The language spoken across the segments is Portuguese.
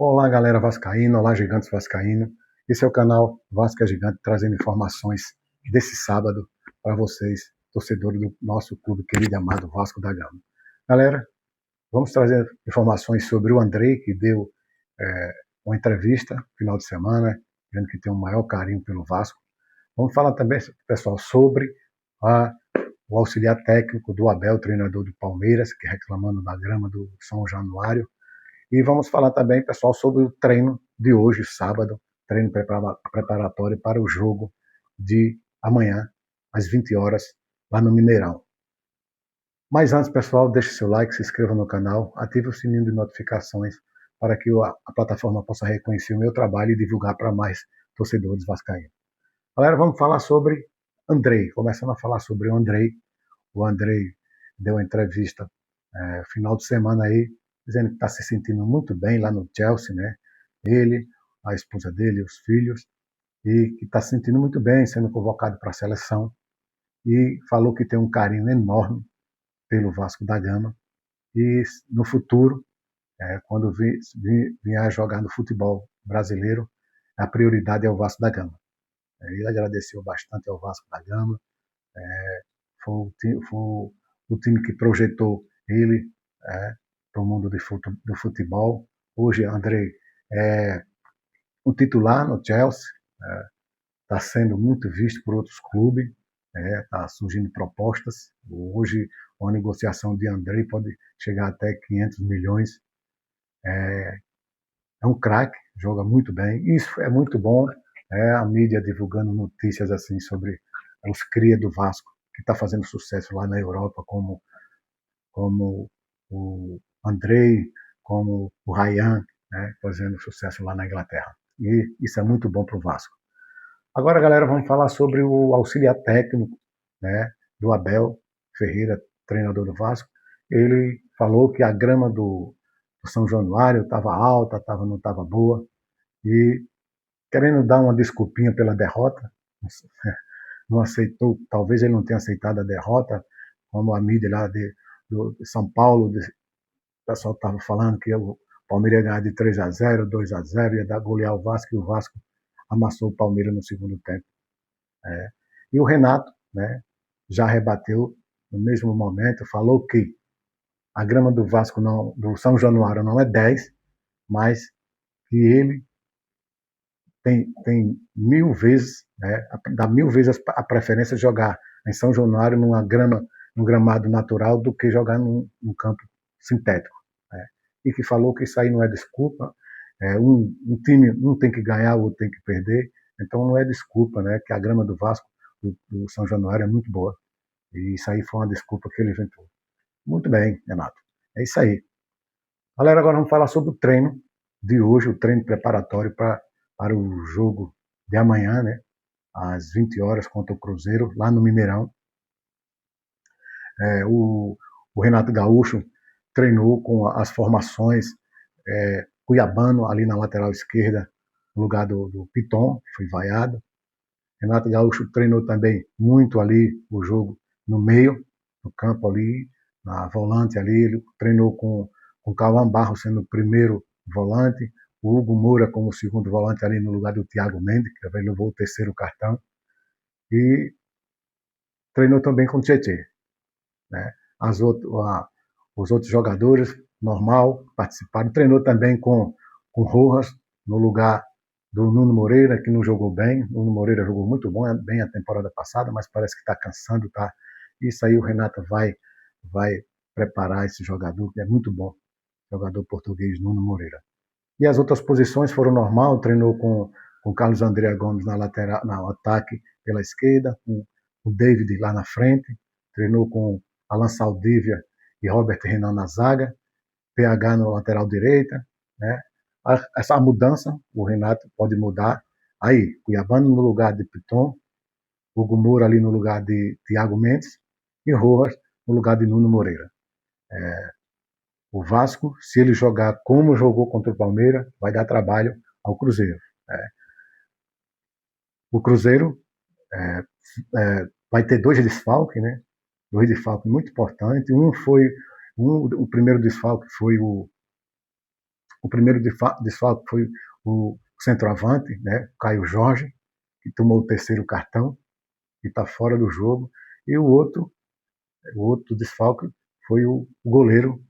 Olá, galera vascaína, olá, gigantes vascaíno. Esse é o canal Vasco é Gigante, trazendo informações desse sábado para vocês, torcedores do nosso clube querido e amado Vasco da Gama. Galera, vamos trazer informações sobre o Andrei, que deu uma entrevista no final de semana, dizendo que tem o maior carinho pelo Vasco. Vamos falar também, pessoal, sobre o auxiliar técnico do Abel, treinador do Palmeiras, que reclamando da grama do São Januário. E vamos falar também, pessoal, sobre o treino de hoje, sábado, treino preparatório para o jogo de amanhã, às 20 horas, lá no Mineirão. Mas antes, pessoal, deixe seu like, se inscreva no canal, ative o sininho de notificações para que a plataforma possa reconhecer o meu trabalho e divulgar para mais torcedores vascaínos. Galera, vamos falar sobre Andrei. Começando a falar sobre o Andrei. O Andrei deu uma entrevista final de semana aí, dizendo que está se sentindo muito bem lá no Chelsea, né? Ele, a esposa dele, os filhos, e que está se sentindo muito bem, sendo convocado para a seleção, e falou que tem um carinho enorme pelo Vasco da Gama, e no futuro, quando vier jogar no futebol brasileiro, a prioridade é o Vasco da Gama. Ele agradeceu bastante ao Vasco da Gama, foi o time que projetou ele para o mundo do futebol. Hoje, Andrei é um titular no Chelsea, está sendo muito visto por outros clubes, está surgindo propostas. Hoje, uma negociação de Andrei pode chegar até 500 milhões. É um craque, joga muito bem. Isso é muito bom, a mídia divulgando notícias assim sobre os cria do Vasco, que está fazendo sucesso lá na Europa, como o Andrei, como o Ryan, né, fazendo sucesso lá na Inglaterra. E isso é muito bom para o Vasco. Agora, galera, vamos falar sobre o auxiliar técnico, né, do Abel Ferreira, treinador do Vasco. Ele falou que a grama do São Januário estava alta, não estava boa, e querendo dar uma desculpinha pela derrota, não aceitou, talvez ele não tenha aceitado a derrota, como a mídia lá de São Paulo, o pessoal estava falando que o Palmeiras ia ganhar de 3-0, 2-0, ia dar golear o Vasco, e o Vasco amassou o Palmeiras no segundo tempo. E o Renato, né, já rebateu no mesmo momento, falou que a grama do Vasco, do São Januário, não é 10, mas que ele tem 1000 vezes, dá 1000 vezes a preferência de jogar em São Januário num gramado natural do que jogar num campo sintético. Né? E que falou que isso aí não é desculpa, um time um tem que ganhar, o outro tem que perder, então não é desculpa, né? Que a grama do Vasco, do São Januário, é muito boa. E isso aí foi uma desculpa que ele inventou. Muito bem, Renato. É isso aí. Galera, agora vamos falar sobre o treino de hoje, o treino preparatório para o jogo de amanhã, né? Às 20 horas contra o Cruzeiro, lá no Mineirão. O Renato Gaúcho treinou com as formações Cuiabano ali na lateral esquerda, no lugar do Piton, que foi vaiado. Renato Gaúcho treinou também muito ali o jogo no meio do campo ali, na volante ali, ele treinou com o Cauã Barros sendo o primeiro volante, o Hugo Moura como segundo volante ali no lugar do Thiago Mendes, que ele levou o terceiro cartão, e treinou também com o Tietê. Né? Os outros jogadores, normal, participaram. Treinou também com Rojas, no lugar do Nuno Moreira, que não jogou bem. O Nuno Moreira jogou muito bem a temporada passada, mas parece que está cansando. Tá? Isso aí o Renato vai preparar esse jogador, que é muito bom, jogador português, Nuno Moreira. E as outras posições foram normal, treinou com Carlos André Gomes na lateral, no ataque pela esquerda, com o David lá na frente, treinou com Alan Saldívia e Robert Renan na zaga, PH na lateral direita, né? Essa mudança, o Renato pode mudar. Aí, Cuiabano no lugar de Piton, Hugo Moura ali no lugar de Thiago Mendes e Rojas no lugar de Nuno Moreira. O Vasco, se ele jogar como jogou contra o Palmeiras, vai dar trabalho ao Cruzeiro. O Cruzeiro vai ter dois desfalques, né? Dois desfalques muito importantes. O primeiro desfalque foi O primeiro desfalque foi o centroavante, né, Caio Jorge, que tomou o terceiro cartão e está fora do jogo. E o outro desfalque foi o goleiro,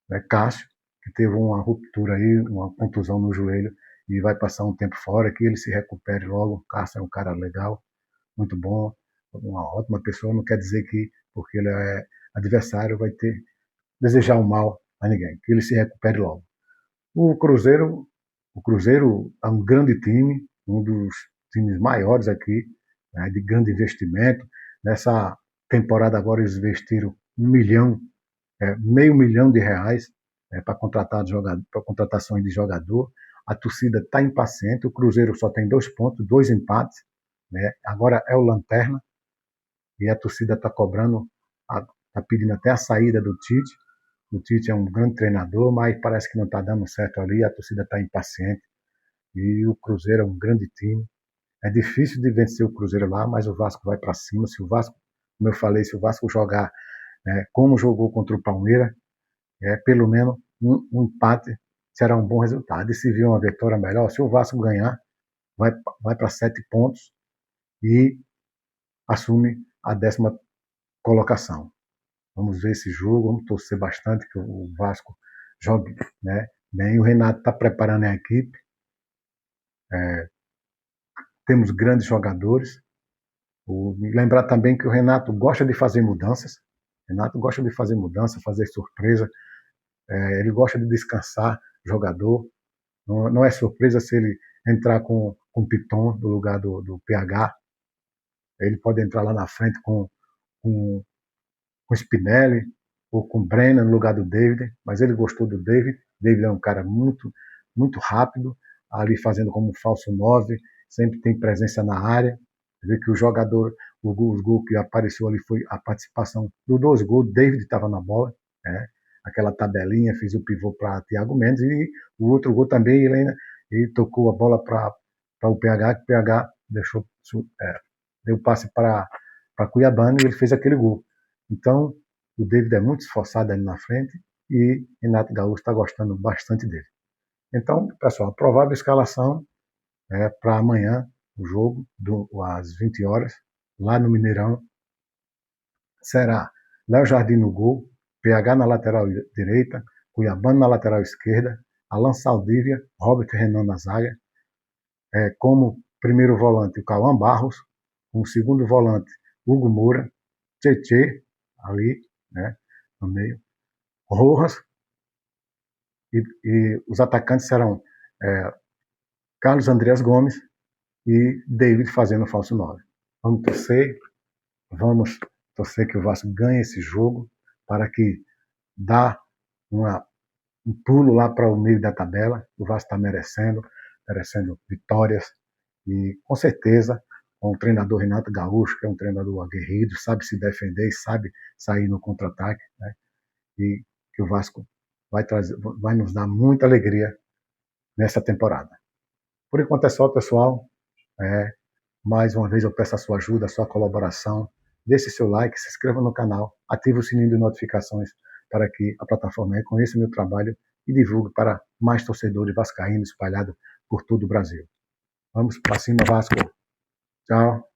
né, Cássio, que teve uma ruptura aí, uma contusão no joelho e vai passar um tempo fora, que ele se recupere logo. O Cássio é um cara legal, muito bom, uma ótima pessoa. Não quer dizer que porque ele é adversário vai desejar o mal a ninguém, que ele se recupere logo. O Cruzeiro é um grande time, um dos times maiores aqui, né, de grande investimento. Nessa temporada agora eles investiram meio milhão de reais, para contratações de jogador. A torcida está impaciente, o Cruzeiro só tem 2 pontos, 2 empates, né? Agora é o lanterna e a torcida está cobrando, está pedindo até a saída do Tite. O Tite é um grande treinador, mas parece que não está dando certo ali, a torcida está impaciente. E o Cruzeiro é um grande time. É difícil de vencer o Cruzeiro lá, mas o Vasco vai para cima. Se o Vasco, como eu falei, se o Vasco jogar, como jogou contra o Palmeiras, pelo menos um empate será um bom resultado. E se vir uma vitória melhor, se o Vasco ganhar, vai para 7 pontos e assume a 10ª colocação. Vamos ver esse jogo, vamos torcer bastante que o Vasco jogue, né, bem. O Renato está preparando a equipe, temos grandes jogadores. Lembrar também que o Renato gosta de fazer mudanças. Renato gosta de fazer mudança, fazer surpresa. Ele gosta de descansar o jogador. Não é surpresa se ele entrar com o Piton no lugar do PH. Ele pode entrar lá na frente com o Spinelli ou com o Brenner no lugar do David, mas ele gostou do David. David é um cara muito, muito rápido, ali fazendo como um falso 9, sempre tem presença na área. Vê que o jogador, os gols que apareceu ali foi a participação dos 2 gols, o David estava na bola, né? Aquela tabelinha, fez o pivô para Thiago Mendes, e o outro gol também, ele tocou a bola para o PH, que o PH deu passe para Cuiabano e ele fez aquele gol. Então, o David é muito esforçado ali na frente e Renato Gaúcho está gostando bastante dele. Então, pessoal, a provável escalação para amanhã, o jogo, às 20 horas, lá no Mineirão, será Léo Jardim no gol, PH na lateral direita, Cuiabano na lateral esquerda, Alan Saldívia, Robert Renan na zaga, como primeiro volante o Cauã Barros, como segundo volante Hugo Moura, Tietê ali, né, no meio, Rojas, e os atacantes serão Carlos Andreas Gomes e David fazendo o falso 9. Vamos torcer que o Vasco ganhe esse jogo para que dá um pulo lá para o meio da tabela. O Vasco está merecendo vitórias e com certeza com o treinador Renato Gaúcho, que é um treinador aguerrido, sabe se defender e sabe sair no contra-ataque, né? E que o Vasco vai nos dar muita alegria nessa temporada. Por enquanto é só, pessoal. Mais uma vez eu peço a sua ajuda, a sua colaboração. Deixe seu like, se inscreva no canal, ative o sininho de notificações para que a plataforma reconheça o meu trabalho e divulgue para mais torcedores vascaínos espalhados por todo o Brasil. Vamos para cima, Vasco. Tchau.